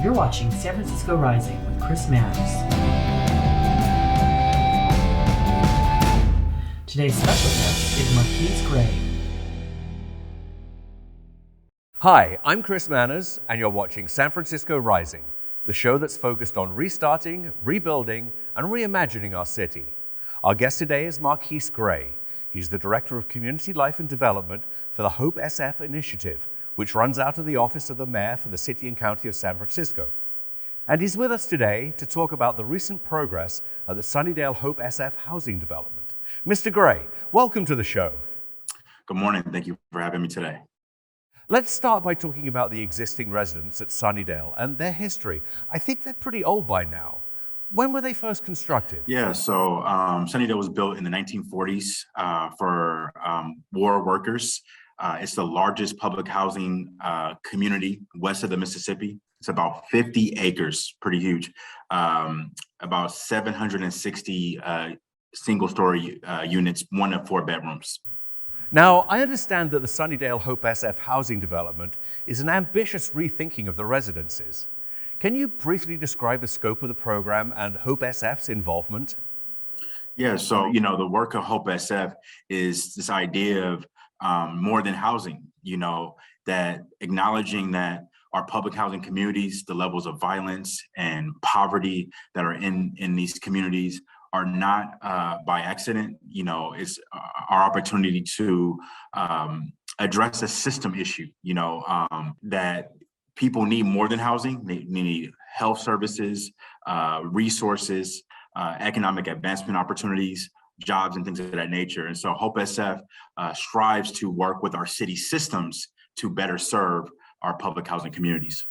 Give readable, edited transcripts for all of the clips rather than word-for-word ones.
You're watching San Francisco Rising with Chris Manners. Today's special guest is Marquez Gray. Hi, I'm Chris Manners, and you're watching San Francisco Rising, the show that's focused on restarting, rebuilding, and reimagining our city. Our guest today is Marquez Gray. He's the Director of Community Life and Development for the Hope SF Initiative, which runs out of the office of the Mayor for the City and County of San Francisco. And he's with us today to talk about the recent progress at the Sunnydale Hope SF housing development. Mr. Gray, welcome to the show. Good morning. Thank you for having me today. Let's start by talking about the existing residents at Sunnydale and their history. I think they're pretty old by now. When were they first constructed? Yeah, so Sunnydale was built in the 1940s for war workers. It's the largest public housing community west of the Mississippi. It's about 50 acres, pretty huge. About 760 single-story units, 1 to 4 bedrooms. Now, I understand that the Sunnydale Hope SF housing development is an ambitious rethinking of the residences. Can you briefly describe the scope of the program and Hope SF's involvement? Yeah, so, the work of Hope SF is this idea of more than housing, that acknowledging that our public housing communities, the levels of violence and poverty that are in these communities are not by accident. It's our opportunity to address a system issue, that people need more than housing. They need health services, resources, economic advancement opportunities, jobs, and things of that nature. And so Hope SF strives to work with our city systems to better serve our public housing communities.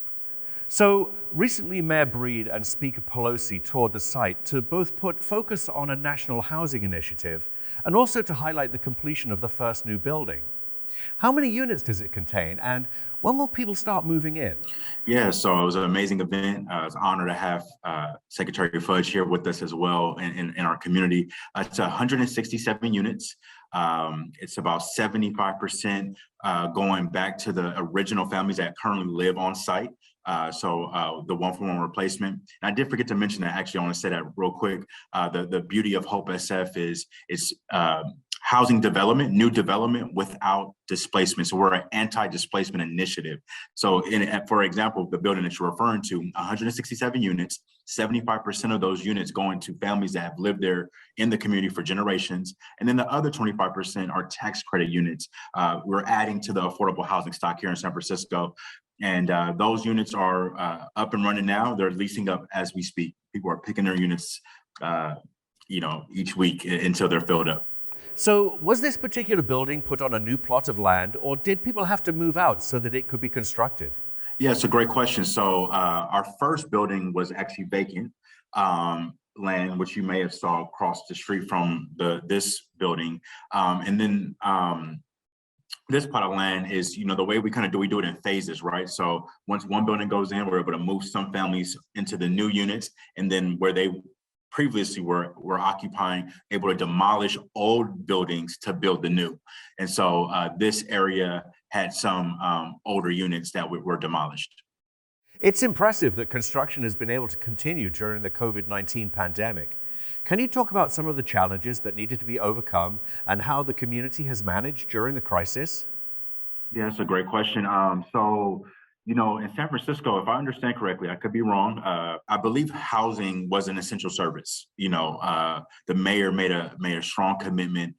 So recently, Mayor Breed and Speaker Pelosi toured the site to both put focus on a national housing initiative and also to highlight the completion of the first new building. How many units does it contain, and when will people start moving in? Yeah, so it was an amazing event. It's an honor to have Secretary Fudge here with us as well in our community. It's 167 units. It's about 75% going back to the original families that currently live on site. So the one-for-one replacement. And I did forget to mention that. Actually, I want to say that real quick. The beauty of Hope SF is housing development, new development without displacement. So we're an anti-displacement initiative. So for example, the building that you're referring to, 167 units, 75% of those units going to families that have lived there in the community for generations. And then the other 25% are tax credit units. We're adding to the affordable housing stock here in San Francisco. And those units are up and running now. They're leasing up as we speak. People are picking their units, each week until they're filled up. So was this particular building put on a new plot of land, or did people have to move out so that it could be constructed? Yeah, it's a great question. So our first building was actually vacant land, which you may have saw across the street from this building. And then this plot of land is, the way we do it in phases, right? So once one building goes in, we're able to move some families into the new units, and then where they previously were occupying, able to demolish old buildings to build the new. And so this area had some older units that were demolished. It's impressive that construction has been able to continue during the COVID-19 pandemic. Can you talk about some of the challenges that needed to be overcome and how the community has managed during the crisis? Yeah, that's a great question. In San Francisco, if I understand correctly, I could be wrong. I believe housing was an essential service. The mayor made a strong commitment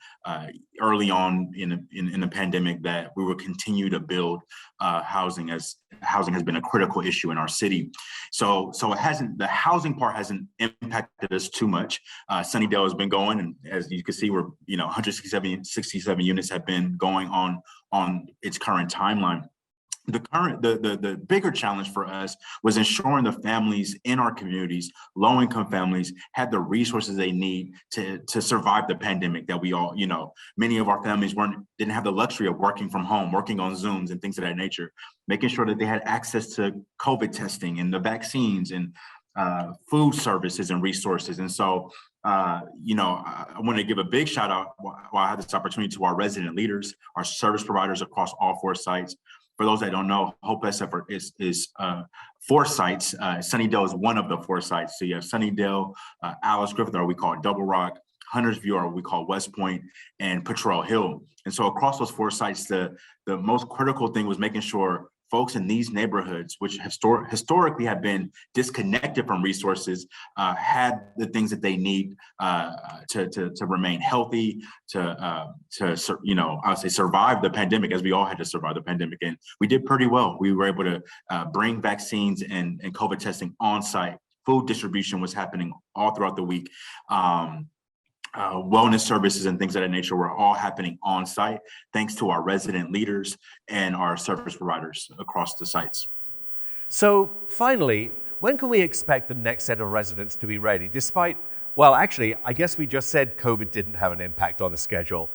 early on in the pandemic that we would continue to build housing, as housing has been a critical issue in our city. So the housing part hasn't impacted us too much. Sunnydale has been going, and as you can see, we're 167 units have been going on its current timeline. The bigger challenge for us was ensuring the families in our communities, low-income families, had the resources they need to survive the pandemic that we all, many of our families didn't have the luxury of working from home, working on Zooms and things of that nature, making sure that they had access to COVID testing and the vaccines and food services and resources. And so, I want to give a big shout out while I have this opportunity to our resident leaders, our service providers across all 4 sites, For those that don't know, Hope SF is 4 sites. Sunnydale is one of the 4 sites. So you have Sunnydale, Alice Griffith, or we call it Double Rock, Hunter's View, or we call West Point, and Potrero Hill. And so across those 4 sites, the most critical thing was making sure folks in these neighborhoods, which historically have been disconnected from resources, had the things that they need to remain healthy, I would say survive the pandemic, as we all had to survive the pandemic. And we did pretty well. We were able to bring vaccines and COVID testing on site. Food distribution was happening all throughout the week. Wellness services and things of that nature were all happening on site, thanks to our resident leaders and our service providers across the sites. So finally, when can we expect the next set of residents to be ready? Despite, well, actually, I guess we just said COVID didn't have an impact on the schedule.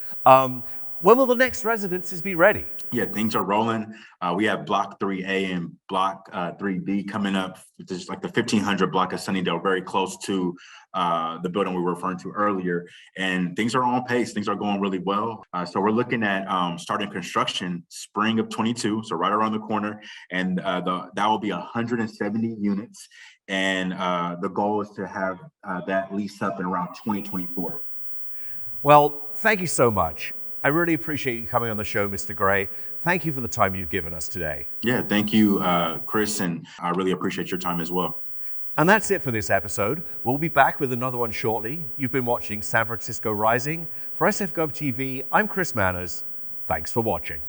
When will the next residences be ready? Yeah, things are rolling. We have Block 3A and Block 3B coming up. It's like the 1500 block of Sunnydale, very close to the building we were referring to earlier. And things are on pace. Things are going really well. So we're looking at starting construction spring of 22, so right around the corner. And that will be 170 units. And the goal is to have that lease up in around 2024. Well, thank you so much. I really appreciate you coming on the show, Mr. Gray. Thank you for the time you've given us today. Yeah, thank you, Chris, and I really appreciate your time as well. And that's it for this episode. We'll be back with another one shortly. You've been watching San Francisco Rising. For SFGovTV, I'm Chris Manners. Thanks for watching.